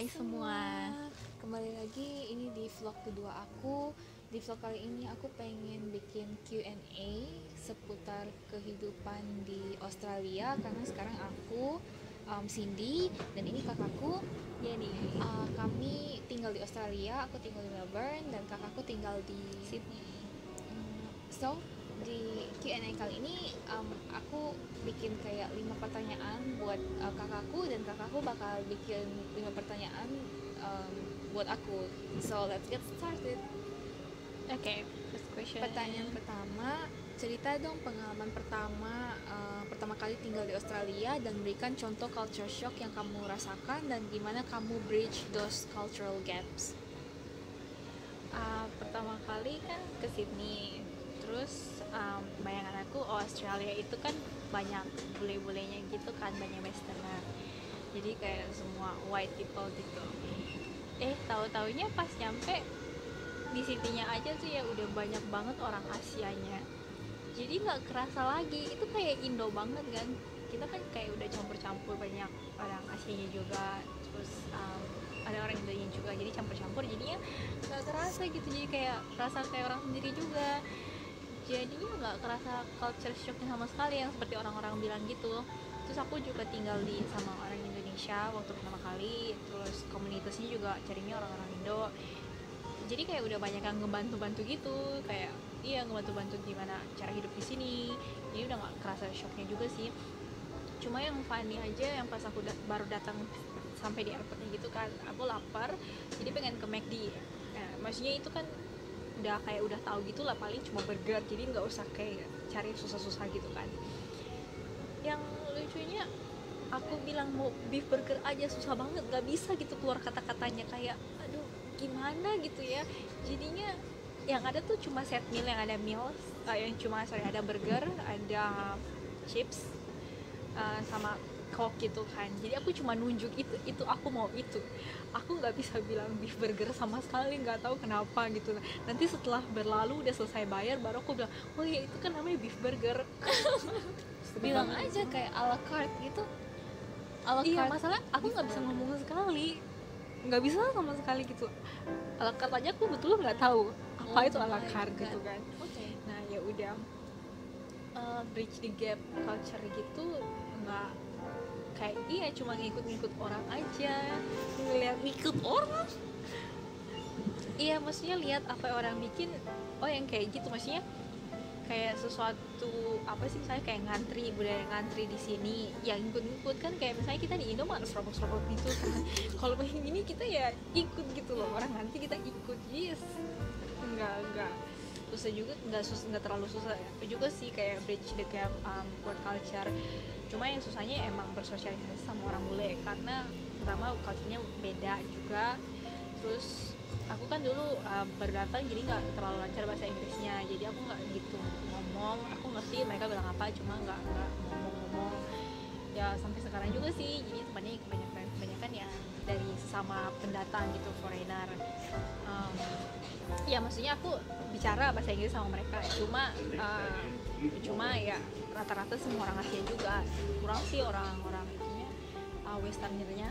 Hai semua. Kembali lagi ini di vlog kedua aku. Di vlog kali ini aku pengen bikin Q&A seputar kehidupan di Australia. Karena sekarang aku Cindy dan ini kakakku Jenny. Kami tinggal di Australia, aku tinggal di Melbourne dan kakakku tinggal di Sydney. So di Q&A kali ini aku bikin kayak 5 pertanyaan buat kakakku dan kakakku bakal bikin 5 pertanyaan buat aku. So let's get started. Okay, first question. Pertanyaan pertama, cerita dong pengalaman pertama kali tinggal di Australia dan berikan contoh culture shock yang kamu rasakan dan gimana kamu bridge those cultural gaps. Pertama kali kan ke Sydney. Terus bayangan aku Australia itu kan banyak bule-bulenya gitu kan, banyak westerner. Jadi kayak semua white people gitu. Tahu-taunya pas nyampe di Sydney-nya aja tuh ya udah banyak banget orang Asianya. Jadi nggak kerasa lagi, itu kayak Indo banget kan. Kita kan kayak udah campur-campur, banyak orang Asianya juga, terus ada orang Indonya juga, jadi campur-campur, jadinya nggak kerasa gitu. Jadi kayak kerasa kayak orang sendiri juga, jadinya nggak kerasa culture shocknya sama sekali yang seperti orang-orang bilang gitu. Terus aku juga tinggal sama orang Indonesia waktu pertama kali, terus komunitasnya juga carinya orang-orang Indo, jadi kayak udah banyak yang ngebantu-bantu gitu, kayak ngebantu-bantu gimana cara hidup di sini. Jadi udah nggak kerasa shocknya juga sih. Cuma yang funny aja yang pas aku baru datang sampai di airportnya gitu kan, aku lapar jadi pengen ke McD. Maksudnya itu kan udah tahu gitu lah, paling cuma burger, jadi nggak usah kayak cari susah-susah gitu kan. Yang lucunya aku bilang mau beef burger aja susah banget, nggak bisa gitu keluar kata-katanya, kayak aduh gimana gitu ya. Jadinya yang ada tuh cuma set meal, yang ada meal yang cuma ada burger, ada chips, sama coke gitu kan. Jadi aku cuma nunjuk itu aku mau itu. Aku nggak bisa bilang beef burger sama sekali, nggak tahu kenapa gitu. Nanti setelah berlalu udah selesai bayar baru aku bilang, oh iya itu kan namanya beef burger. Bilang aja kayak a la carte gitu. Iya, masalah aku nggak bisa ngomong sekali, nggak bisa sama sekali gitu. A la carte aja aku betul nggak tahu apa itu a la carte gitu kan. Nah ya udah, bridge the gap culture gitu, nggak kayak cuma ngikut-ngikut orang aja, ngikut orang. Iya, maksudnya lihat apa yang orang bikin, oh yang kayak gitu. Maksudnya kayak sesuatu apa sih, misalnya kayak ngantri, budaya ngantri di sini yang ikut-ikut kan, kayak misalnya kita di Indo mah serobot-serobot gitu kan. Kalau begini ini kita ya ikut gitu loh, orang ngantri kita ikut. Yes, enggak susah juga, enggak terlalu susah juga sih kayak bridge the gap buat culture. Cuma yang susahnya emang bersosialisasi sama orang bule, karena pertama culture-nya beda juga. Terus aku kan dulu baru datang, jadi nggak terlalu lancar bahasa Inggrisnya, jadi aku nggak gitu ngomong. Aku ngerti mereka bilang apa, cuma nggak ngomong ya. Sampai sekarang juga sih, jadi temannya kebanyakan ya dari sesama pendatang gitu, foreigner. Ya maksudnya aku bicara bahasa Inggris sama mereka, cuma ya rata-rata semua orang Asia juga, kurang sih orang-orang itunya, westernernya.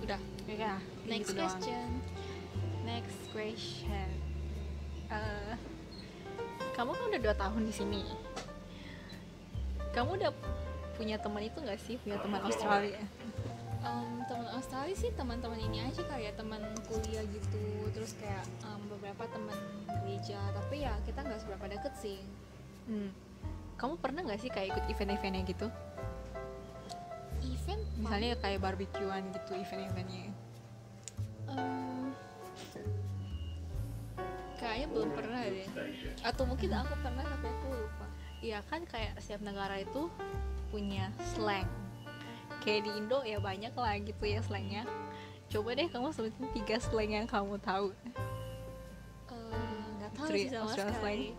Udah ya. Next gitu question. Next question. Kamu kan udah 2 tahun di sini. Kamu udah punya teman itu nggak sih? Punya teman Australia? Teman Australia sih teman-teman ini aja, kayak teman kuliah gitu. Terus kayak beberapa teman gereja. Tapi ya kita nggak seberapa deket sih. Kamu pernah nggak sih kayak ikut event-eventnya gitu? Event? Misalnya kayak barbekyuan gitu, event-eventnya. Kayaknya belum pernah deh. Atau mungkin aku pernah tapi aku lupa. Iya kan, kayak setiap negara itu punya slang. Kayak di Indo ya banyak lah gitu ya slangnya. Coba deh kamu sebutin 3 slang yang kamu tahu. Nggak tahu sih sama Australia sekali.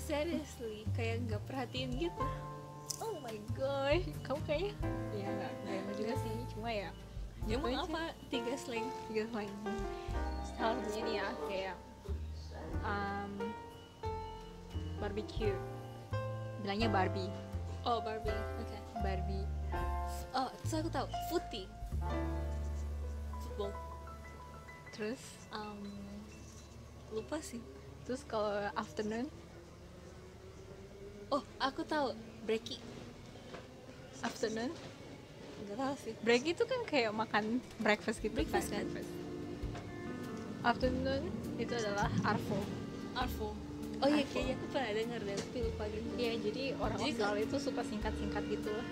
Seriously, kayak nggak perhatiin gitu. Oh my god, kamu kayaknya ya nggak juga sih, cuma ya Emang apa 3 slang? 3 slang. Salah satunya nih ya, kayak barbecue, bilangnya Barbie. Oh, Barbie. Okay. Barbie. Oh, terus aku tahu footy, football. Terus Lupa sih. terus kalau afternoon Oh, aku tahu breaky. afternoon Nggak tahu sih. break itu kan kayak makan breakfast gitu. Breakfast kan? Afternoon itu adalah arvo. Arvo. Oh iya, Arvo. kayaknya aku pernah dengar deh, tapi lupa gitu. Iya, jadi orang Jadi Australia itu suka singkat-singkat gitu lah,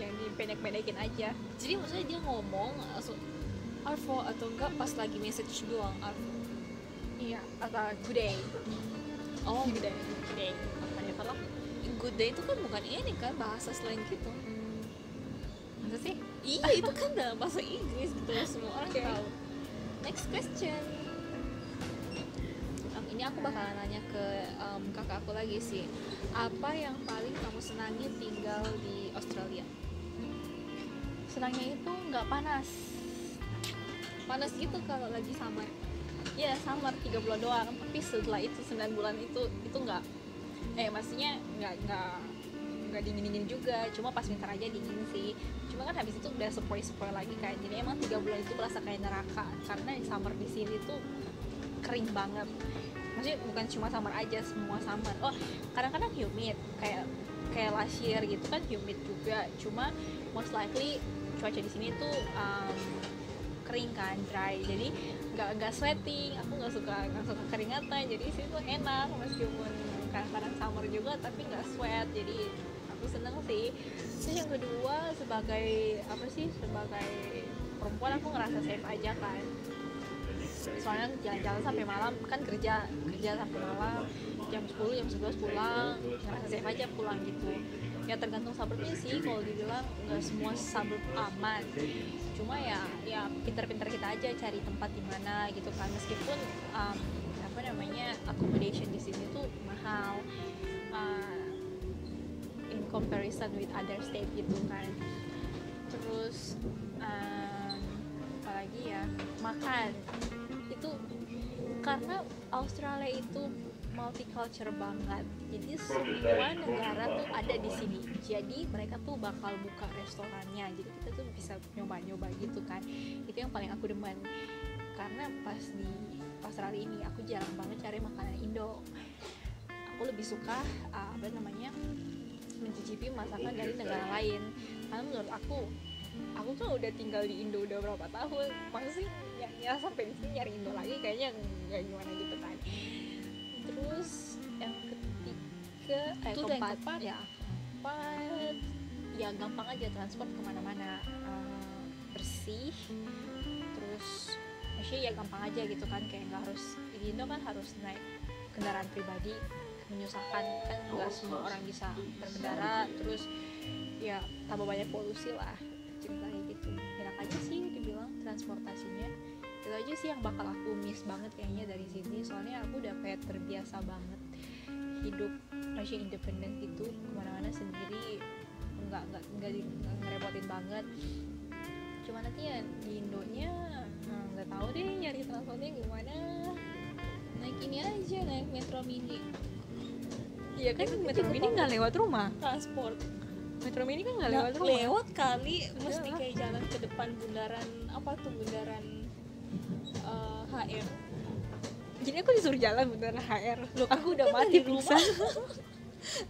yang dipendek-pendekin aja. Jadi maksudnya dia ngomong langsung Arvo atau enggak pas lagi message doang Arvo. Iya, atau good day. Oh, Good day. Good day. Apa dia salah? good day itu kan bukan ini kan bahasa slang gitu. Masa sih? Iya, itu kan dalam bahasa Inggris gitu, semua orang Oke. tahu. Next question. Ini aku bakalan nanya ke kakak aku lagi sih. Apa yang paling kamu senangi tinggal di Australia? Senangnya itu nggak panas. Panas gitu kalau lagi summer. Ya, summer 3 bulan doang, tapi setelah itu 9 bulan itu nggak, maksudnya nggak dingin juga, cuma pas winter aja dingin sih. Cuma kan habis itu udah sepoi lagi kan, jadi emang 3 bulan itu berasa kayak neraka karena summer di sini tuh kering banget. Maksudnya bukan cuma summer aja, semua summer. Oh, kadang-kadang humid kayak last year gitu kan humid juga, cuma most likely cuaca di sini tuh kering kan, dry, jadi nggak sweating. Aku nggak suka keringatan, jadi di sini tuh enak meskipun kadang-kadang summer juga tapi nggak sweat, jadi aku seneng sih. Terus yang kedua, sebagai perempuan aku ngerasa safe aja kan, soalnya jalan-jalan sampai malam kan, kerja sampai malam jam 10 jam 11 pulang, ngerasa safe aja pulang gitu. Ya tergantung suburbnya sih, kalau dibilang nggak semua suburb aman, cuma ya pintar-pintar kita aja cari tempat di mana gitu kan, meskipun accommodation di sini tuh mahal in comparison with other state gitu kan. Terus apalagi ya, makan itu, karena Australia itu multicultural banget, jadi semua negara tuh ada di sini, jadi mereka tuh bakal buka restorannya, jadi kita tuh bisa nyoba-nyoba gitu kan. Itu yang paling aku demen, karena pas di Australia ini aku jarang banget cari makanan Indo. Aku lebih suka mencicipi masakan dari negara lain, karena menurut aku kan udah tinggal di Indo udah berapa tahun, masa sih ya sampai di sini nyari Indo lagi, kayaknya nggak gimana gitu kan. Terus yang ketiga, keempat ya gampang aja transport kemana-mana, bersih, terus maksudnya ya gampang aja gitu kan, kayak nggak harus di Indo kan harus naik kendaraan pribadi, menyusahkan kan, nggak semua orang bisa berkendara, terus ya tambah banyak polusi lah ceritanya gitu. Enak aja sih dibilang transportasinya. Itu aja sih yang bakal aku miss banget kayaknya dari sini, soalnya aku udah kayak terbiasa banget hidup masih independen gitu, kemana-mana sendiri, nggak ngerepotin banget. Cuma nanti ya di Indonya nggak tahu deh nyari transportnya gimana. Naik ini aja, naik metro mini. Iya kan, metro mini nggak lewat rumah. Transport Metro mini kan nggak lewat rumah. lewat kali, mesti Iyalah. kayak jalan ke depan bundaran HR. Jadi aku disuruh jalan beneran HR. Loh, Aku udah kan mati dari rumah. pingsan.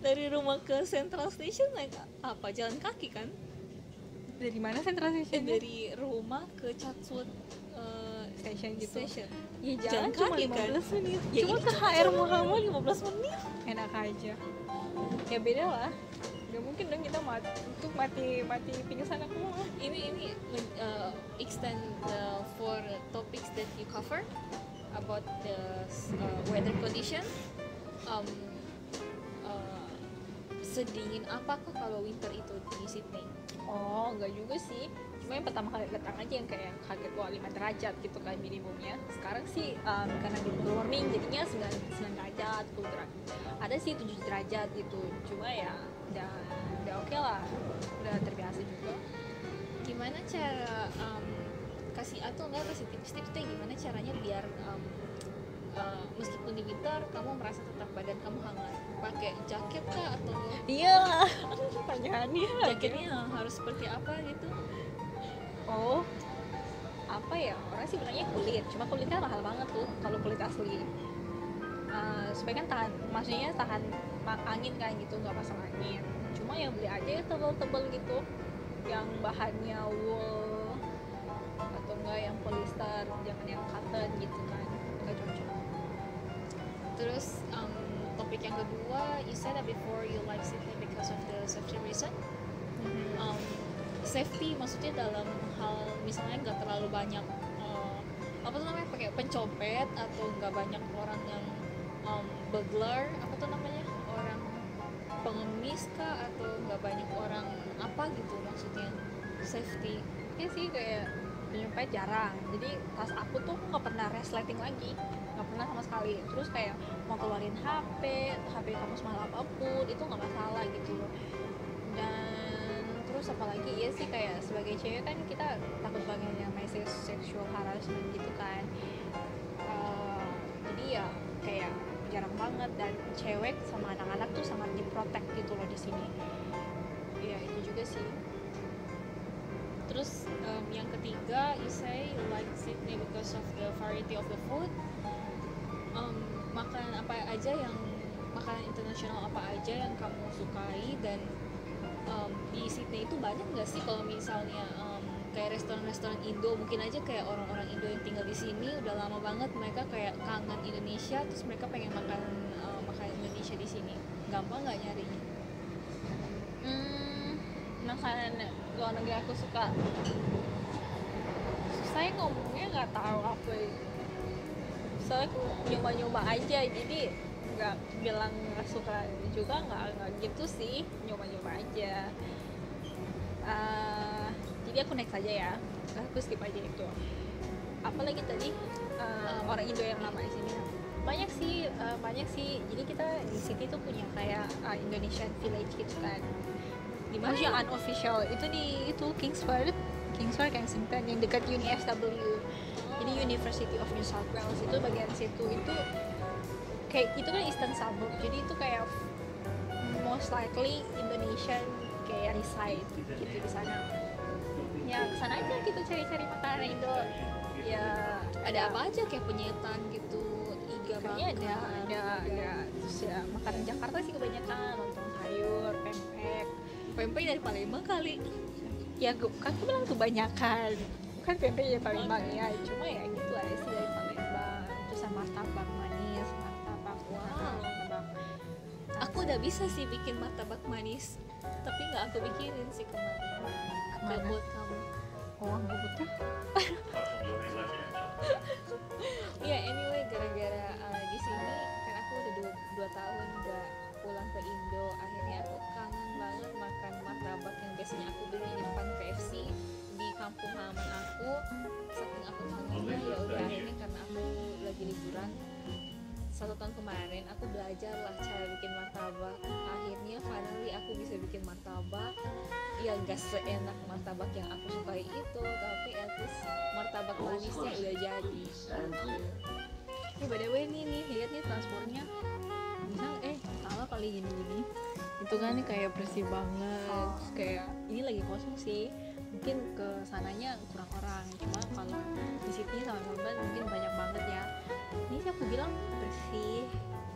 Dari rumah ke Central Station naik apa? Jalan kaki kan? Dari mana Central Station? Dari rumah ke Chatswood Station gitu. Station. Ya Jalan jalan cuma kaki kan? 15 menit. Ya Cuma ini ke HR mahal mahal 15 menit. enak aja. Ya beda lah. Gak mungkin dong kita mati pingsan aku mah. Ini extend for topics that you cover about the weather condition. Sedingin apakah kalau winter itu di Sydney? Oh, enggak juga sih. Cuma yang pertama kali datang aja yang kayak yang kaget, wah 5 derajat gitu kan minimumnya. Sekarang sih karena di global warming jadinya 9 derajat, 10 derajat. Ada sih 7 derajat gitu. Cuma ya udah oke lah. Udah terbiasa juga. Gimana cara kasih tips-tips deh, gimana caranya biar meskipun di winter kamu merasa tetap badan kamu hangat, pakai jaket kah atau Iya, pertanyaannya jaketnya harus seperti apa gitu? oh apa ya, orang sih bilangnya kulit, cuma kulit kan mahal banget tuh kalau kulit asli. Supaya kan tahan, maksudnya tahan angin kan gitu, nggak pasang angin. Cuma ya beli aja ya tebel-tebel gitu, yang bahannya wool atau enggak yang polyester, jangan yang cotton gitu kan, nggak cocok. Terus topik yang kedua, you said that before you like Sydney because of the safety reason. Safety maksudnya dalam hal misalnya nggak terlalu banyak apa tuh namanya, pakai pencopet, atau nggak banyak orang yang burglar, apa tuh namanya, orang pengemis kah, atau nggak banyak orang apa gitu maksudnya safety. Ya sih, kayak penyumpait jarang, jadi tas aku tuh nggak pernah resleting lagi, nggak pernah sama sekali. Terus kayak mau keluarin HP kamu semahal apapun itu nggak masalah gitu loh. Dan terus apalagi ya sih, kayak sebagai cewek kan kita takut banget yang namanya sexual harassment gitu kan. Jadi ya kayak jarang banget, dan cewek sama anak-anak tuh sangat diprotek gitu loh di sini. Ya itu juga sih. Terus yang ketiga, you say you like Sydney because of the variety of the food. Makanan internasional apa aja yang kamu sukai, dan di Sydney itu banyak nggak sih kalau misalnya kayak restoran-restoran Indo, mungkin aja kayak orang-orang Indo yang tinggal di sini udah lama banget, mereka kayak kangen Indonesia, terus mereka pengen makan makanan Indonesia di sini, gampang nggak nyarinya? Makanan luar negeri aku suka, saya ngomongnya nggak tahu apa ya. Soalnya aku nyoba-nyoba aja, jadi nggak bilang nggak suka juga, nggak gitu sih, nyoba-nyoba aja. Jadi aku next aja ya, aku skip aja itu. Apalagi tadi orang Indo yang lama di sini banyak sih. Jadi kita di sini tuh punya kayak Indonesian village gitu kan. Di mana yang unofficial itu di Kingsford Kensington, yang dekat UNSW. Jadi University of New South Wales itu bagian situ, itu kayak itu kan eastern suburb, jadi itu kayak most likely Indonesian kayak reside gitu di sana. Ya kesana aja gitu, cari-cari makanan Indo. Ya Ada apa aja, kayak penyetan gitu, iga kayaknya bakar? ada terus ya makanan Jakarta sih kebanyakan, lontong sayur, pempek dari Palembang kali. ya kan aku bilang kebanyakan, kan pempek ya Palembang ya, cuma ya gitu aja sih dari Palembang. Terus sama martabak manis, martabak martabak. Aku udah bisa sih bikin martabak manis, tapi nggak aku bikinin sih kemarin. Buat kamu. Oh, butuh. Ya anyway, gara-gara di sini kan aku udah 2 tahun nggak pulang ke Indo, akhirnya aku kangen banget makan martabak yang biasanya aku beli di depan KFC di kampung halaman aku. Saking aku kangennya, ya udah akhirnya karena aku lagi liburan 1 tahun kemarin, aku belajar lah cara bikin martabak. Akhirnya finally aku bisa bikin martabak. Ya gak seenak martabak yang aku sukai itu, tapi at least martabak manisnya udah jadi. By the way nih lihat nih transportnya, misal sama kali gini itu kan kayak bersih banget. Terus kayak ini lagi kosong sih, mungkin ke sananya kurang orang, cuma kalau di Sydney sama Melbourne mungkin banyak banget ya. Ini sih aku bilang bersih,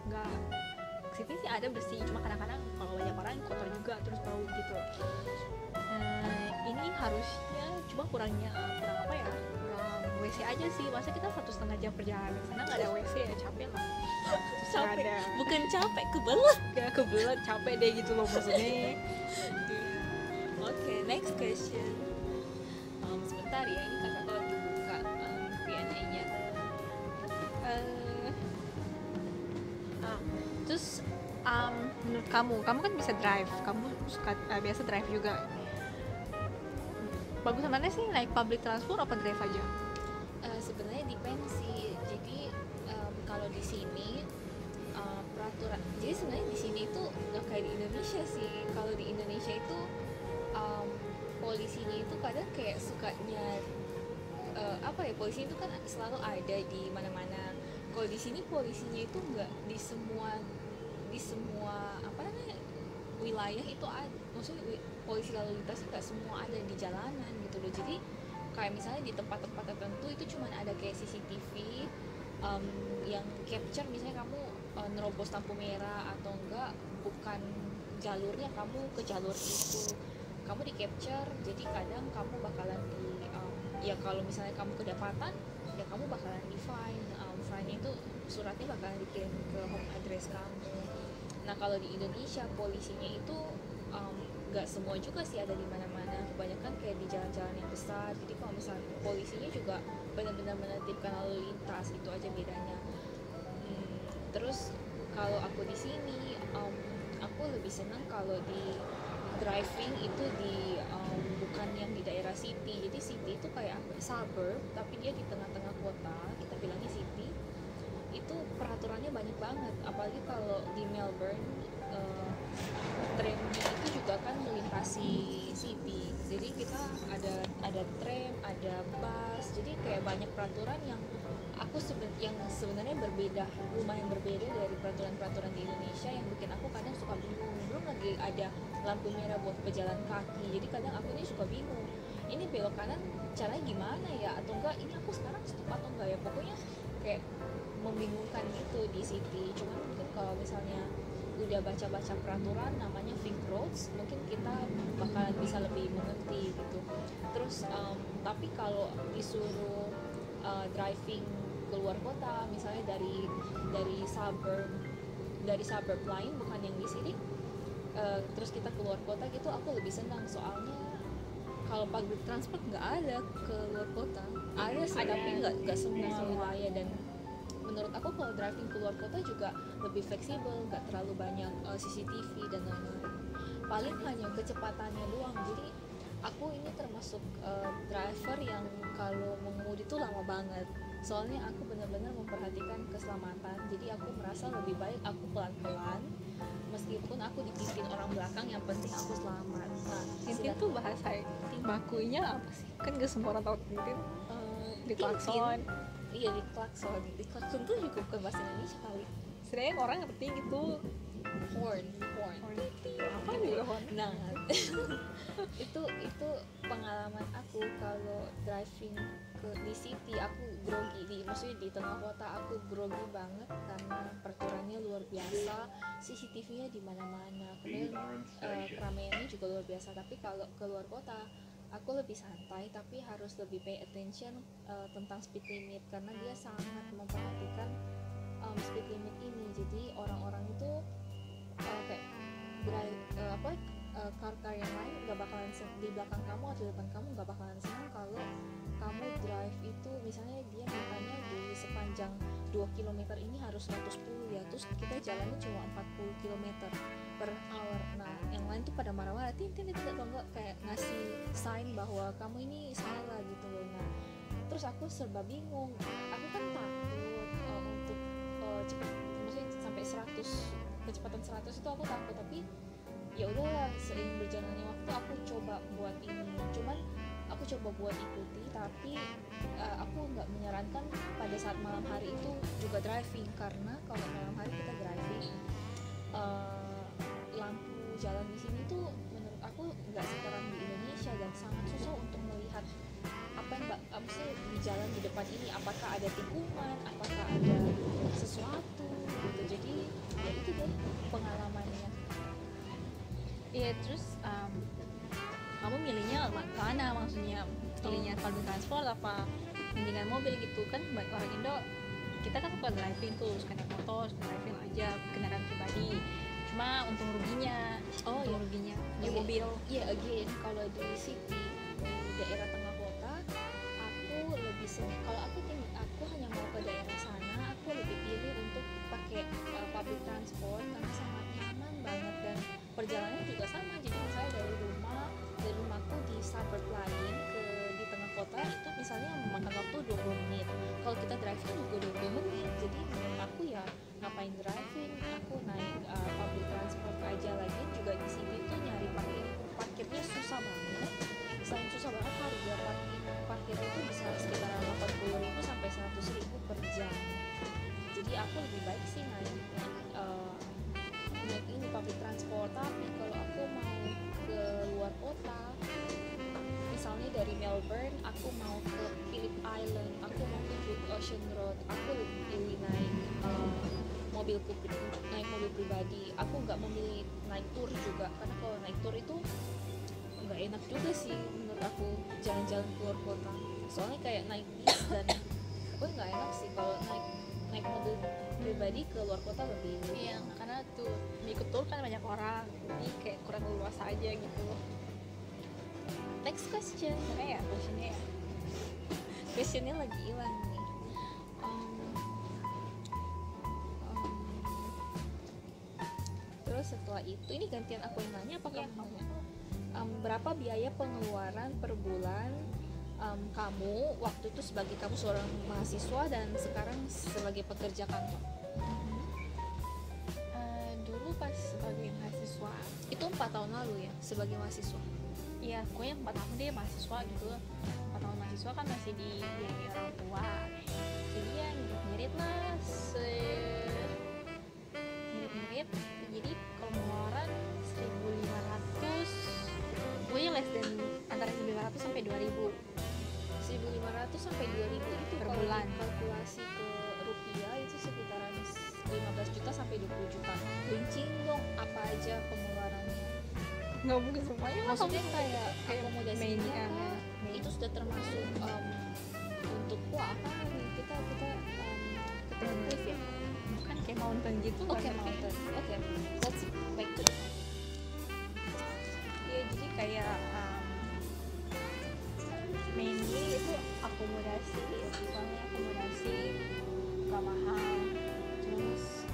nggak, Sydney sih ada bersih, cuma kadang-kadang kalau banyak orang kotor juga, terus bau gitu. Ini harusnya cuma kurang apa ya, kurang WC aja sih. Masa kita 1,5 jam perjalanan ke sana nggak ada WC ya, capek lah. Capek, ada. bukan capek, kebelet. Kayak kebelet, capek deh gitu loh maksudnya. Oke, next question. Sebentar ya, ini kakak lagi buka Q&A-nya. Terus menurut kamu kan bisa drive, kamu suka biasa drive juga. Bagus mana sih, naik public transport apa drive aja? Sebenarnya depend sih. Jadi kalau di sini peraturan, jadi sebenarnya di sini itu nggak kayak di Indonesia sih. Kalau di Indonesia itu polisinya itu kadang kayak sukanya polisi itu kan selalu ada di mana-mana. Kalau di sini polisinya itu nggak di semua apa namanya wilayah itu ada, maksudnya polisi lalu lintas nggak semua ada di jalanan gitu loh. Jadi kayak misalnya di tempat-tempat tertentu itu cuma ada kayak CCTV yang capture misalnya kamu nerobos lampu merah atau enggak bukan jalurnya, kamu ke jalur itu kamu di capture. Jadi kadang kamu bakalan ya kalau misalnya kamu kedapatan ya kamu bakalan di fine. Fine itu suratnya bakalan dikirim ke home address kamu. Nah kalau di Indonesia polisinya itu nggak semua juga sih ada di mana-mana, kebanyakan kayak di jalan-jalan yang besar. Jadi kalau misalnya polisinya juga benar-benar menertibkan lalu lintas, itu aja bedanya. Terus kalau aku di sini aku lebih senang kalau di driving itu di bukan yang di daerah city. Jadi city itu kayak suburb tapi dia di tengah-tengah kota, kita bilangnya city. Itu peraturannya banyak banget, apalagi kalau di Melbourne tramnya itu juga kan melintasi city. Jadi kita ada tram, ada bus, jadi kayak banyak peraturan yang yang sebenarnya lumayan berbeda dari peraturan-peraturan di Indonesia, yang bikin aku kadang suka bingung. Belum lagi ada lampu merah buat pejalan kaki, jadi kadang aku ini suka bingung, ini belok kanan caranya gimana ya, atau enggak ini aku sekarang stop atau enggak ya. Pokoknya kayak membingungkan gitu di city. Cuman mungkin kalau misalnya udah baca-baca peraturan namanya Vic Roads, mungkin kita bakalan bisa lebih mengerti gitu. Terus tapi kalau disuruh driving keluar kota, misalnya dari suburb lain bukan yang di sini, terus kita keluar kota gitu, aku lebih senang. Soalnya kalau public transport nggak ada ke luar kota, ada sih tapi nggak semua wilayah. Dan menurut aku kalau driving keluar kota juga lebih fleksibel, nggak terlalu banyak CCTV dan lain-lain. Paling hanya kecepatannya doang. Jadi aku ini termasuk driver yang kalau mengemudi itu lama banget. Soalnya aku benar-benar memperhatikan keselamatan. Jadi aku merasa lebih baik aku pelan-pelan, meskipun aku dipimpin orang belakang, yang penting aku selamat. Nah, Tintin tuh bahasa bakunya apa sih? Kan gak semua orang tahu Tintin. Di klakson. Iya, di klakson. Di klakson tuh juga bukan bahasa Indonesia kali. Sebenarnya orang ngerti gitu. Horn. Apa nih horn? Nah, itu pengalaman aku kalau driving di city. Aku grogi, maksudnya di tengah kota aku grogi banget karena peraturannya luar biasa, CCTV-nya di mana-mana, kemudian keramaiannya juga luar biasa. Tapi kalau keluar kota aku lebih santai, tapi harus lebih pay attention tentang speed limit, karena dia sangat memperhatikan speed limit ini. Jadi orang-orang itu kayak car yang lain gak bakalan di belakang kamu atau di depan kamu gak bakalan senang kalau kamu drive itu misalnya dia mintanya di sepanjang 2 km ini harus 110 ya, terus kita jalannya cuma 40 km per hour. Nah yang lain tuh pada marah-marah, Tintin atau enggak kayak ngasih sign bahwa kamu ini salah gitu loh. Nah terus aku serba bingung, aku kan takut untuk cepet, maksudnya sampai 100, kecepatan 100 itu aku takut. Tapi ya udahlah, seiring berjalannya waktu aku coba buat ikuti. Tapi aku nggak menyarankan pada saat malam hari itu juga driving, karena kalau malam hari kita driving lampu jalan di sini tuh menurut aku nggak seterang di Indonesia, dan sangat susah untuk melihat apa yang di jalan di depan ini, apakah ada tikungan, apakah ada sesuatu gitu. Jadi ya itu deh pengalamannya. Iya, terus kamu milihnya mana, maksudnya pilihnya public transport apa mendingan mobil gitu? Kan banyak orang Indo, kita kan suka driving tuh, suka naik motor, suka driving aja kendaraan pribadi. Cuma untung ruginya di mobil. Iya, again kalau di city, di daerah tengah kota, aku lebih senang. Kalau aku hanya mau ke daerah sana, aku lebih pilih untuk pakai public transport karena sangat nyaman banget, dan perjalanannya juga sama. Jadi misalnya dari rumahku di suburb lain di tengah kota itu misalnya memakan waktu 20 menit. Kalau kita driving juga 20 menit. Jadi menurut aku ya ngapain driving, aku naik public transport aja. Lagi juga di sini tuh nyari parkirnya susah banget. Selain susah banget, harga parkir itu bisa sekitar 80.000 sampai 100.000 per jam. Melbourne, aku mau ke Phillip Island, aku mau ke Great Ocean Road, aku pilih naik mobil pribadi. Aku nggak memilih naik tour juga, karena kalau naik tour itu nggak enak juga sih menurut aku, jalan-jalan keluar kota. Soalnya kayak naik bis dan gue nggak enak sih kalau naik mobil pribadi ke luar kota lebih Iya, karena tuh ikut tour kan banyak orang, jadi kayak kurang luas aja gitu. Next question. Makanya ya questionnya ya. Questionnya lagi hilang nih. Terus setelah itu, ini gantian aku yang nanya apa Iya, kamu nanya? Berapa biaya pengeluaran per bulan kamu waktu itu sebagai kamu seorang mahasiswa dan sekarang sebagai pekerja kantor? Dulu pas sebagai mahasiswa, Itu 4 tahun lalu ya, sebagai mahasiswa. iya gue yang 4 tahun deh mahasiswa gitu. 4 tahun mahasiswa kan masih dibiayai orang tua, jadi ya ngirit-ngirit lah, ngirit-ngirit. Jadi kalau pengeluaran 1.500, gue yang less than antara 1.500 sampai 2.000 1.500 sampai 2.000 itu Per kalau bulan. kalkulasi ke rupiah itu sekitaran 15 juta sampai 20 juta. Rinciin dong apa aja pengeluarannya. nggak mungkin semuanya. Maksudnya kayak akomodasinya mainnya, kah? main. Itu sudah termasuk untuk apa nih kita ketemu cliff ya? Bukan kayak mountain gitu. Oke, kan? mountain. Oke, let's back to the point. Iya, jadi kayak mainly itu akomodasi, soalnya akomodasi gak mahal. Terus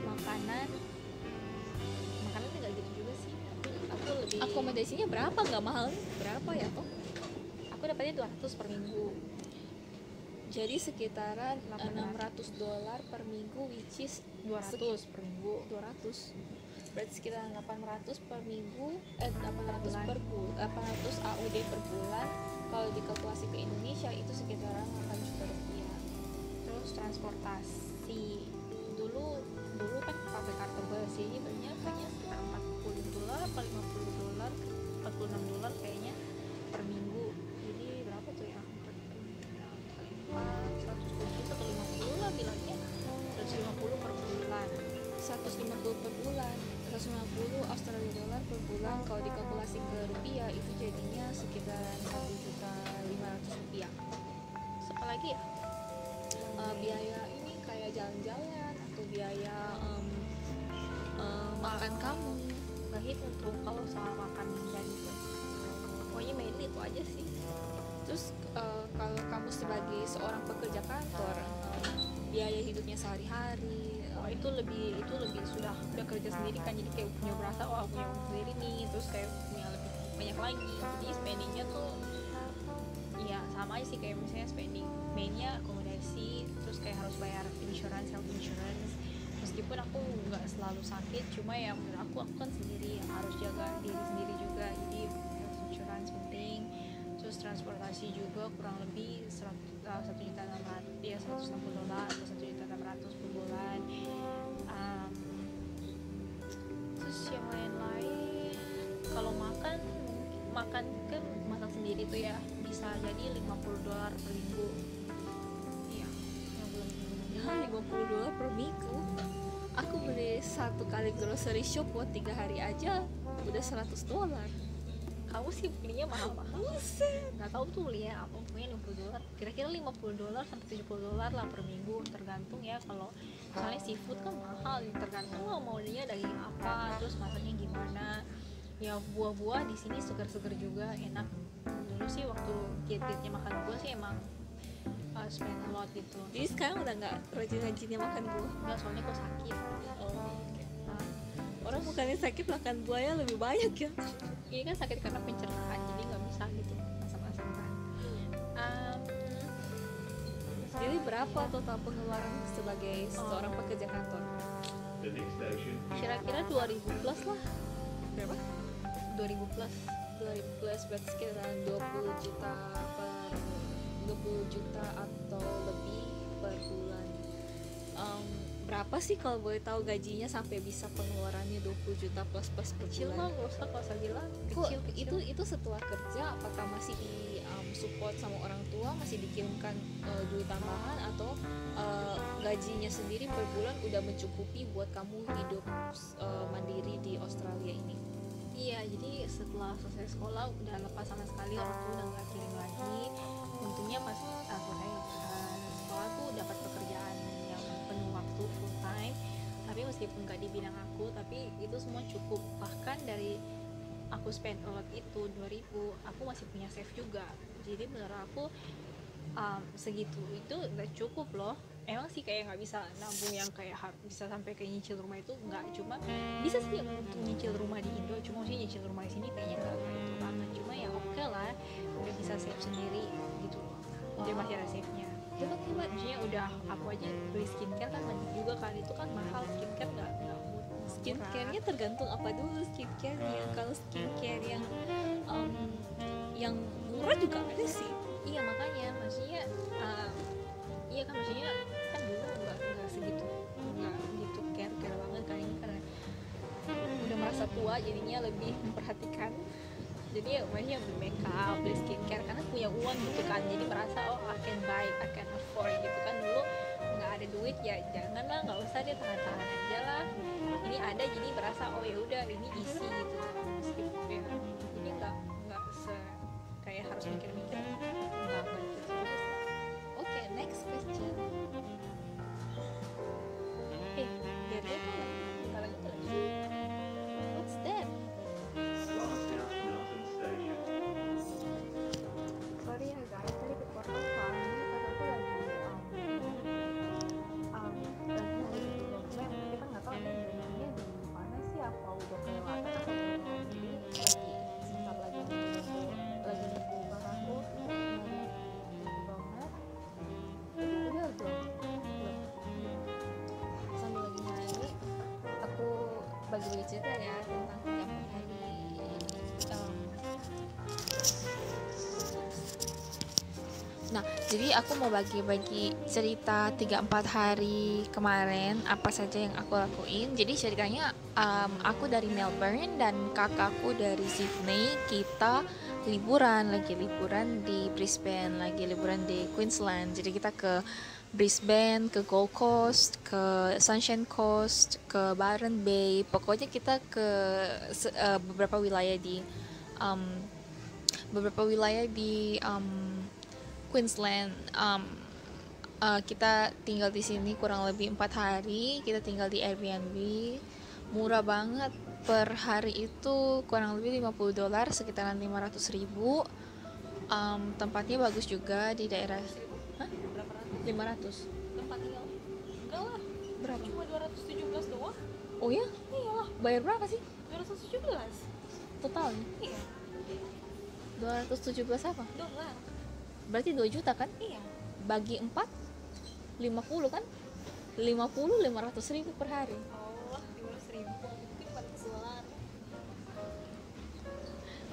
makanan nggak gitu juga sih. Aku lebih Akomodasinya berapa? Nggak mahal? Berapa ya toh? aku dapatnya 200 per minggu. Jadi sekitaran $800 $600 per minggu, which is 200 per minggu. 200. Berarti sekitar 800 per minggu, 800 per bulan, 800 AUD per bulan. Kalau dikalkulasi ke Indonesia itu sekitaran 8 juta rupiah. Terus transportasi, dulu kan pakai kartu bus, jadi banyak sekitar $40 apa $50, $46 kayaknya per minggu. Jadi berapa tuh ya, 120 atau 50 lah bilangnya, 150 per bulan. 150 per bulan, 150 Australia dollar per bulan. Kalau dikalkulasi ke rupiah itu jadinya sekitaran 1.500.000 rupiah. Terus apa lagi ya? Biaya ini kayak jalan-jalan atau biaya makan kamu. Nggak hitung tuh kalau soal makan dan itu, pokoknya mainly itu aja sih. Terus kalau kamu sebagai seorang pekerja kantor, biaya hidupnya sehari-hari itu lebih sudah kerja sendiri kan, jadi kayak punya berasa punya uang sendiri nih, terus kayak punya lebih banyak lagi, jadi spendingnya tuh ya sama aja sih kayak misalnya spending mainnya akomodasi, terus kayak harus bayar health insurance. Meskipun aku nggak selalu sakit, cuma ya menurut aku kan sendiri harus jaga diri sendiri juga, jadi health insurance penting. Terus transportasi juga kurang lebih $1.600 ya, $160 atau $1.600 per bulan. Terus yang lain-lain, kalau makan kan masak sendiri tuh ya bisa jadi $50 per minggu. Iya, $50 per minggu. Aku beli satu kali grocery shop buat 3 hari aja udah $100. Kamu sih belinya mahal-mahal. Nggak tahu tuh belinya apa, pokoknya $50. Kira-kira $50 sampai $70 lah per minggu, tergantung ya. Kalau misalnya seafood kan mahal, tergantung lo maunya daging apa, terus masaknya gimana. Ya buah-buah di sini segar-segar juga, enak. Dulu sih waktu diet-dietnya makan buah sih emang spend a lot gitu. Jadi sekarang udah nggak rajin-rajinnya makan buah. Nggak, soalnya kok sakit. Orang bukannya sakit makan buahnya lebih banyak ya. Ini kan sakit karena pencernaan, jadi nggak bisa gitu masak-masakan. Jadi berapa total pengeluaran sebagai seorang pekerja kantor? Kira-kira 2.000 plus lah. Berapa? 2.000 plus. 2.000 plus, berarti sekitar 20 juta atau lebih per bulan. berapa sih kalau boleh tahu gajinya sampai bisa pengeluarannya 20 juta plus plus per Kecil mah bulan? gak usah bilang Kok kecil. itu setelah kerja apakah masih di support sama orang tua, masih dikirimkan duit tambahan, atau gajinya sendiri per bulan udah mencukupi buat kamu hidup mandiri di Australia ini? Iya, jadi setelah selesai sekolah udah lepas sama sekali, orang tua udah nggak kirim lagi. Untungnya pas aku sekolah tuh dapat pekerjaan yang penuh waktu full time, tapi meskipun nggak di bidang aku, tapi itu semua cukup. Bahkan dari aku spend a lot itu 2000, aku masih punya save juga. Jadi menurut aku segitu itu udah cukup loh. Emang sih kayak nggak bisa nabung yang kayak bisa sampai ke nyicil rumah, itu nggak. Cuma bisa sih untuk nyicil rumah di Indo, cuma sih nyicil rumah di sini kayaknya nggak itu banget. Cuma ya oke lah, udah bisa save sendiri gitu loh. Jadi masih ada save nya. Maksudnya udah aku aja beli skincare kan banyak juga kan, itu kan mahal. Skincare nggak murah. Skincare-nya tergantung apa dulu skincare-nya. Kalau skincare yang murah juga ada sih. Iya makanya maksudnya iya kan, maksudnya kan dulu nggak segitu, nggak gitu care banget kan. Ini karena udah merasa tua jadinya lebih memperhatikan. Jadi ya maksudnya beli makeup, beli skincare karena punya uang gitu kan. Jadi merasa oh I can buy, I can afford gitu kan. Dulu nggak ada duit ya jangan lah, nggak usah deh, tahan aja lah. Ini ada jadi merasa oh ya udah ini easy gitu. Meskipun ya ini nggak kayak harus mikir-mikir, nggak gitu. Oke, next question. Biar dia tuh bentar lagi tuh lagi. What's that? Sorry ya guys, tadi kepotong soalnya pas aku lagi lagi dokumen. Kita nggak tahu nih jadinya di mana sih, apa udah kelewatan atau belum. Jadi lagi sebentar lagi nunggu kakakku nyari banget. Udah belum. Sambil lagi nyari, aku bagi-bagi cerita ya tentang tiap hari. Nah, jadi aku mau bagi-bagi cerita 3-4 hari kemarin apa saja yang aku lakuin. Jadi ceritanya aku dari Melbourne dan kakakku dari Sydney. Kita lagi liburan di Brisbane, lagi liburan di Queensland. Jadi kita ke Brisbane, ke Gold Coast, ke Sunshine Coast, ke Byron Bay. Pokoknya kita ke beberapa wilayah di Queensland. Kita tinggal di sini kurang lebih 4 hari. Kita tinggal di Airbnb, murah banget. Per hari itu kurang lebih $50, sekitaran 500.000. Tempatnya bagus juga di daerah. Hah? 500. Tempat tinggal enggak lah, Berapa? cuma 217 doang. Oh ya? Iyalah, Bayar berapa sih 217. totalnya? Iya, 217 apa? dolar. Berarti 2 juta kan? Iya. Bagi 4 50 kan? 500.000 per hari. Allah, 200.000 itu 400 dolar.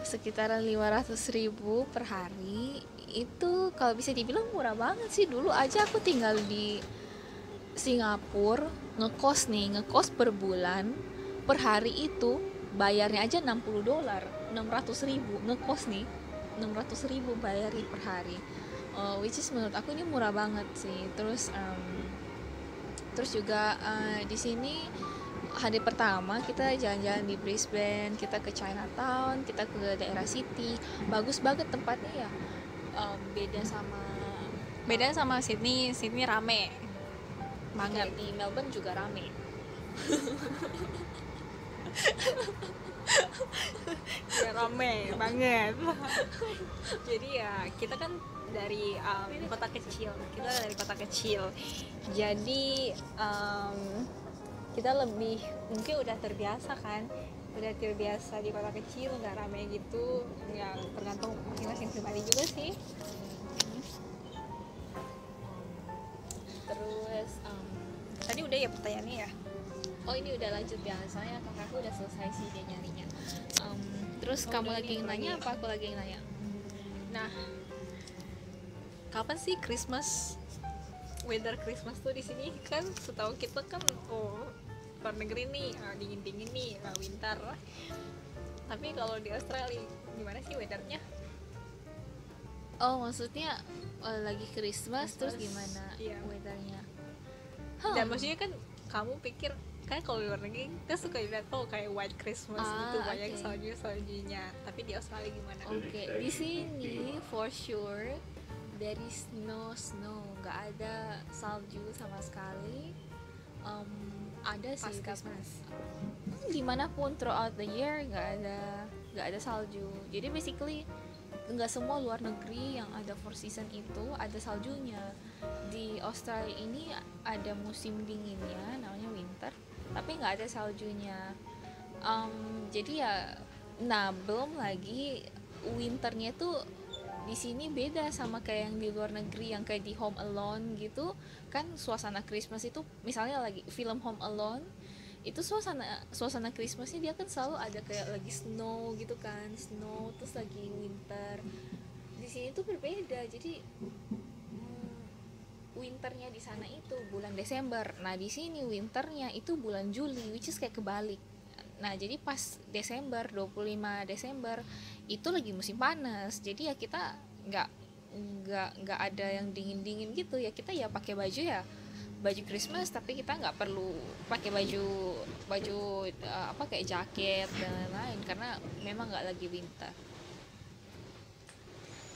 Sekitaran 500.000 per hari. Itu kalau bisa dibilang murah banget sih. Dulu aja aku tinggal di Singapura, ngekos per bulan, per hari itu bayarnya aja $60, 600.000 ngekos nih, 600.000 bayarin per hari. Which is menurut aku ini murah banget sih. Terus juga di sini hari pertama kita jalan-jalan di Brisbane, kita ke Chinatown, kita ke daerah City. Bagus banget tempatnya ya. Beda sama Sydney rame banget. di Melbourne juga rame. Ya rame banget. Jadi ya kita kan dari kota kecil. Jadi kita lebih mungkin udah terbiasa di kota kecil, nggak rame gitu. Ya tergantung masing-masing pribadi juga sih. Terus Tadi udah ya pertanyaannya ya. oh ini udah lanjut ya, soalnya kakakku udah selesai sih dia nyarinya. Terus kamu udah lagi yang ini nanya apa aku lagi yang nanya? Nah, kapan sih Christmas? weather Christmas tuh di sini kan setahu kita kan luar negeri nih dingin nih winter. Tapi kalau di Australia gimana sih weathernya? Oh, maksudnya lagi Christmas terus gimana iya. weathernya? Dan maksudnya kan kamu pikir kan kalau di luar negeri kita suka lihat kayak white Christmas gitu banyak saljunya, tapi di Australia gimana? Di sini for sure there is no snow, nggak ada salju sama sekali. Ada sih Christmas dimanapun throughout the year nggak ada salju. Jadi basically nggak semua luar negeri yang ada four season itu ada saljunya. Di Australia ini ada musim dinginnya namanya winter, tapi nggak ada saljunya. Jadi ya, nah belum lagi winternya tuh di sini beda sama kayak yang di luar negeri yang kayak di Home Alone gitu kan. Suasana Christmas itu misalnya lagi film Home Alone itu suasana Christmasnya dia kan selalu ada kayak lagi snow gitu kan, snow terus lagi winter. Di sini tuh berbeda. Jadi winternya di sana itu bulan Desember, nah di sini winternya itu bulan Juli, which is kayak kebalik. Nah jadi pas Desember 25 Desember itu lagi musim panas, jadi ya kita nggak ada yang dingin gitu ya, kita ya pakai baju Christmas, tapi kita nggak perlu pakai baju kayak jaket dan lain-lain karena memang nggak lagi winter.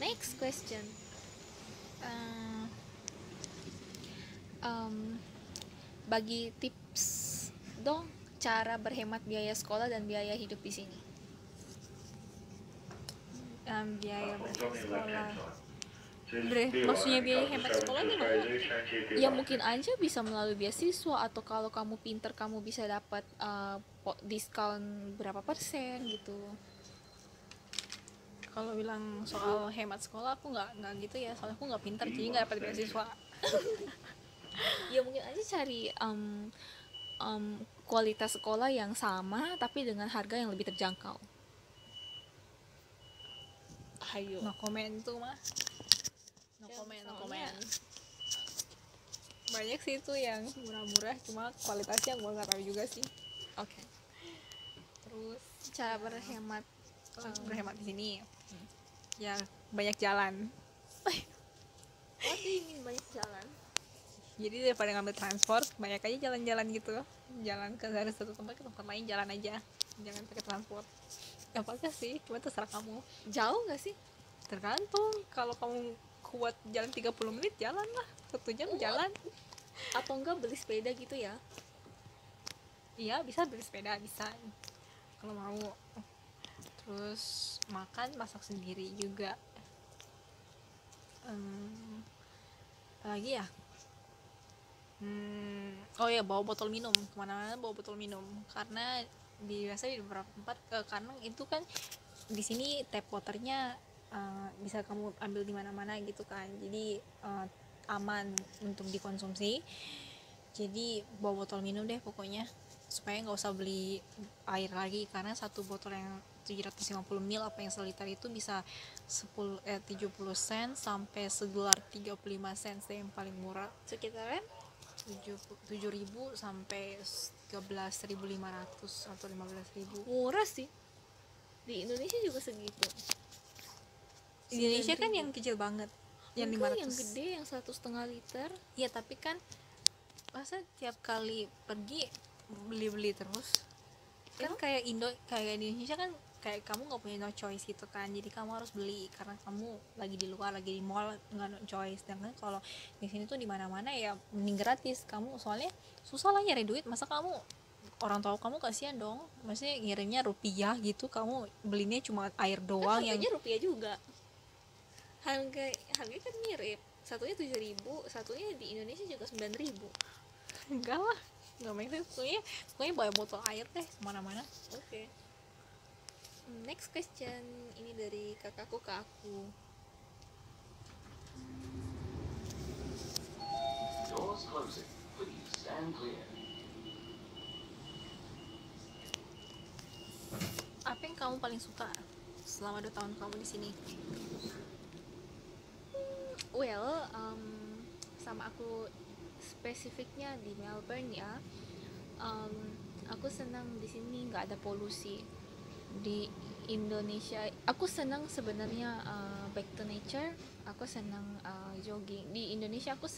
Next question. Bagi tips dong cara berhemat biaya sekolah dan biaya hidup di sini. Biaya bersekolah. Maksudnya biaya hemat sekolah gimana? Ya mungkin aja bisa melalui beasiswa, atau kalau kamu pinter kamu bisa dapat diskon berapa persen gitu. Kalau bilang soal hemat sekolah aku nggak gitu ya, soalnya aku nggak pinter jadi nggak dapat beasiswa. Ya mungkin aja cari kualitas sekolah yang sama tapi dengan harga yang lebih terjangkau. Ayo. No comment tuh mah. No comment. Banyak sih itu yang murah-murah, cuma kualitasnya gue nggak tahu juga sih. Oke. Terus Cara berhemat di sini ya banyak jalan. What do you mean banyak jalan? Jadi daripada ngambil transport, banyak aja jalan-jalan gitu. Jalan ke dari satu tempat ke tempat lain, jalan aja, jangan pakai transport. Apakah sih, cuma terserah kamu. Jauh gak sih? Tergantung, kalau kamu kuat jalan 30 menit, jalan lah 1 jam jalan. Atau enggak beli sepeda gitu ya? Iya, bisa beli sepeda, bisa kalau mau. Terus masak sendiri juga. Lagi ya, oh ya, bawa botol minum kemana-mana, bawa botol minum, karena biasa di beberapa tempat karena itu kan di sini tap waternya bisa kamu ambil di mana-mana gitu kan, jadi aman untuk dikonsumsi. Jadi bawa botol minum deh pokoknya, supaya nggak usah beli air lagi, karena satu botol yang 750 ml apa yang seliter itu bisa 70 sen sampai segelar 35 sen yang paling murah, Sekitaran 7.000 sampai 13.500 atau 15.000. murah sih. Di Indonesia juga segitu. Di Indonesia kan yang kecil banget, yang 500. Yang gede yang 1,5 liter. Ya tapi kan masa tiap kali pergi beli terus kan, kayak Indonesia kan kayak kamu nggak punya no choice gitu kan, jadi kamu harus beli karena kamu lagi di luar, lagi di mall, nggak no choice. Sedangkan kalau di sini tuh di mana-mana ya mending gratis, kamu soalnya susah lah nyari duit, masa kamu orang tua kamu kasihan dong, maksudnya ngirimnya rupiah gitu, kamu belinya cuma air doang kan yang rupiah juga, harganya kan mirip, satunya 7.000, satunya di Indonesia juga 9.000. enggak lah, nggak make sense. Pokoknya bawa botol air deh kemana-mana. Oke. Next question, ini dari kakakku ke aku. Doors closing. Please stand clear. Apa yang kamu paling suka selama 2 tahun kamu di sini? Well, sama aku spesifiknya di Melbourne ya, aku senang di sini nggak ada polusi. Di Indonesia aku senang sebenarnya back to nature, aku senang jogging. Di Indonesia aku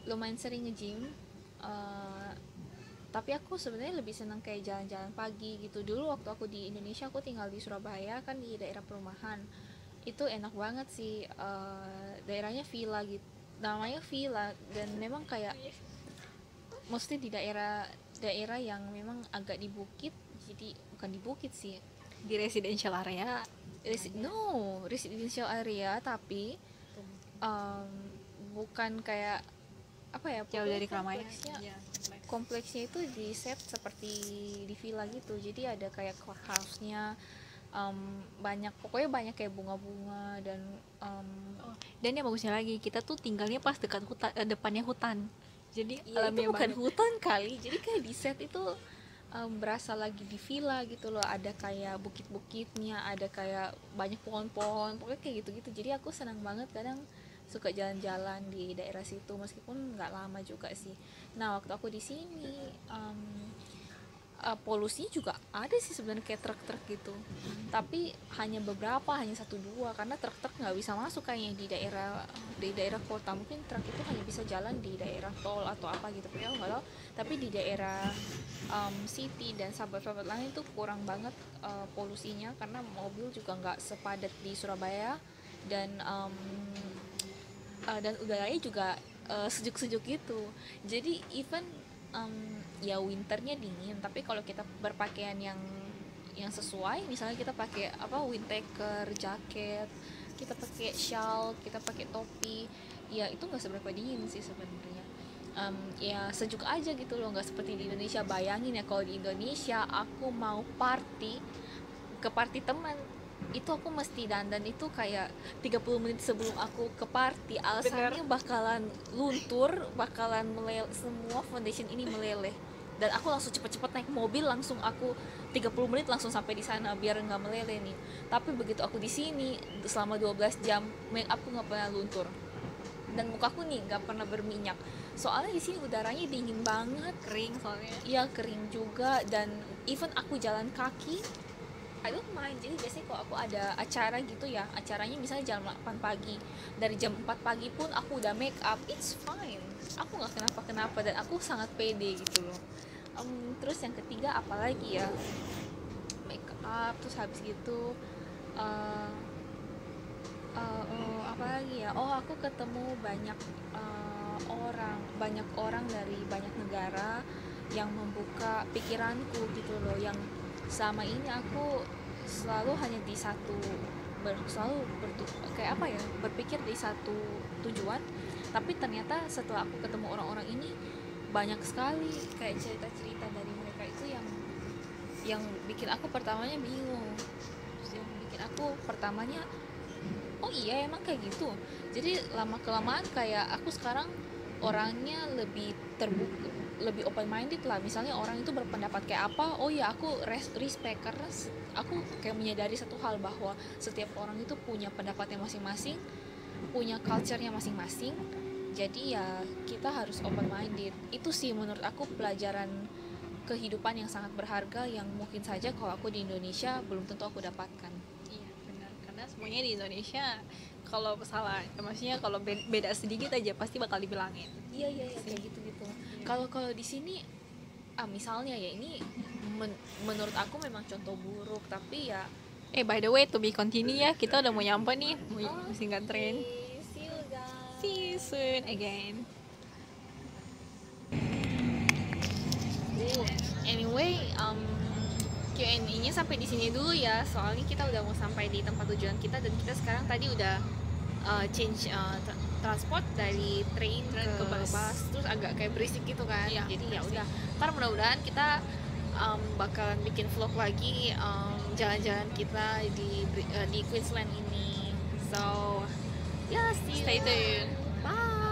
lumayan sering nge-gym, tapi aku sebenarnya lebih senang kayak jalan-jalan pagi gitu. Dulu waktu aku di Indonesia, aku tinggal di Surabaya kan, di daerah perumahan, itu enak banget sih. Daerahnya villa gitu, namanya villa, dan memang kayak mostly di daerah yang memang agak di bukit. Jadi bukan di bukit sih, Di residential area. residential area, tapi bukan kayak apa ya, Jauh dari keramaian. kompleksnya itu di set seperti di villa gitu. Jadi ada kayak clubhouse-nya, pokoknya banyak kayak bunga-bunga dan Dan yang bagusnya lagi, kita tuh tinggalnya pas dekat hutan, depannya hutan. Jadi ya, itu alamiah bukan banget. hutan kali. Jadi kayak di set itu berasa lagi di villa gitu loh. Ada kayak bukit-bukitnya, ada kayak banyak pohon-pohon, pokoknya kayak gitu-gitu. Jadi aku senang banget, kadang suka jalan-jalan di daerah situ meskipun nggak lama juga sih. Nah, waktu aku di sini polusinya juga ada sih sebenarnya, kayak truk-truk gitu, tapi hanya beberapa, hanya 1-2, karena truk-truk nggak bisa masuk kayaknya di daerah kota. Mungkin truk itu hanya bisa jalan di daerah tol atau apa gitu, tapi aku nggak tahu. Tapi di daerah city dan suburb-suburb lain itu kurang banget polusinya, karena mobil juga nggak sepadat di Surabaya, dan udaranya juga sejuk-sejuk gitu. Jadi even ya winternya dingin, tapi kalau kita berpakaian yang sesuai, misalnya kita pakai windbreaker, jaket, kita pakai shawl, kita pakai topi, ya itu nggak seberapa dingin sih sebenarnya. Ya sejuk aja gitu loh, nggak seperti di Indonesia. Bayangin ya, kalau di Indonesia aku mau ke party teman, itu aku mesti dandan itu kayak 30 menit sebelum aku ke party. Alasannya bakalan luntur, bakalan semua foundation ini meleleh, dan aku langsung cepet-cepet naik mobil, langsung aku 30 menit langsung sampai di sana biar nggak meleleh nih. Tapi begitu aku di sini selama 12 jam, make upku nggak pernah luntur, dan mukaku nih nggak pernah berminyak. Soalnya di sini udaranya dingin banget, Kering soalnya. iya kering juga. Dan even aku jalan kaki, I don't mind. Jadi biasanya kalau aku ada acara gitu ya, acaranya misalnya jam 8 pagi, dari jam 4 pagi pun aku udah make up, it's fine, aku nggak kenapa-kenapa, dan aku sangat pede gitu loh. Terus yang ketiga apalagi ya, make up, terus habis gitu apalagi ya, aku ketemu banyak orang dari banyak negara yang membuka pikiranku gitu loh, yang selama ini aku selalu hanya di berpikir di satu tujuan. Tapi ternyata setelah aku ketemu orang-orang ini, banyak sekali kayak cerita-cerita dari mereka itu yang bikin aku pertamanya bingung, terus yang bikin aku pertamanya, oh iya emang kayak gitu. Jadi lama kelamaan kayak aku sekarang orangnya lebih terbuka, lebih open minded lah. Misalnya orang itu berpendapat kayak apa, oh ya aku respect, karena aku kayak menyadari satu hal, bahwa setiap orang itu punya pendapatnya masing-masing, punya culture-nya masing-masing. Jadi ya kita harus open minded. Itu sih menurut aku pelajaran kehidupan yang sangat berharga, yang mungkin saja kalau aku di Indonesia belum tentu aku dapatkan. Iya benar, karena semuanya di Indonesia kalau salah, maksudnya kalau beda sedikit aja pasti bakal dibilangin. Iya kayak gitu. Kalau di sini misalnya ya, ini menurut aku memang contoh buruk, tapi ya By the way, to be continue ya, kita udah mau nyampe nih, mesti nganterin. See you guys. See you soon again. Anyway, Q&A-nya sampai di sini dulu ya, soalnya kita udah mau sampai di tempat tujuan kita, dan kita sekarang tadi udah change transport dari train ke bus. Terus agak kayak berisik gitu kan. Iya, Jadi ya udah, ntar mudah-mudahan kita bakalan bikin vlog lagi jalan-jalan kita di Queensland ini. So, ya, stay tuned. Bye.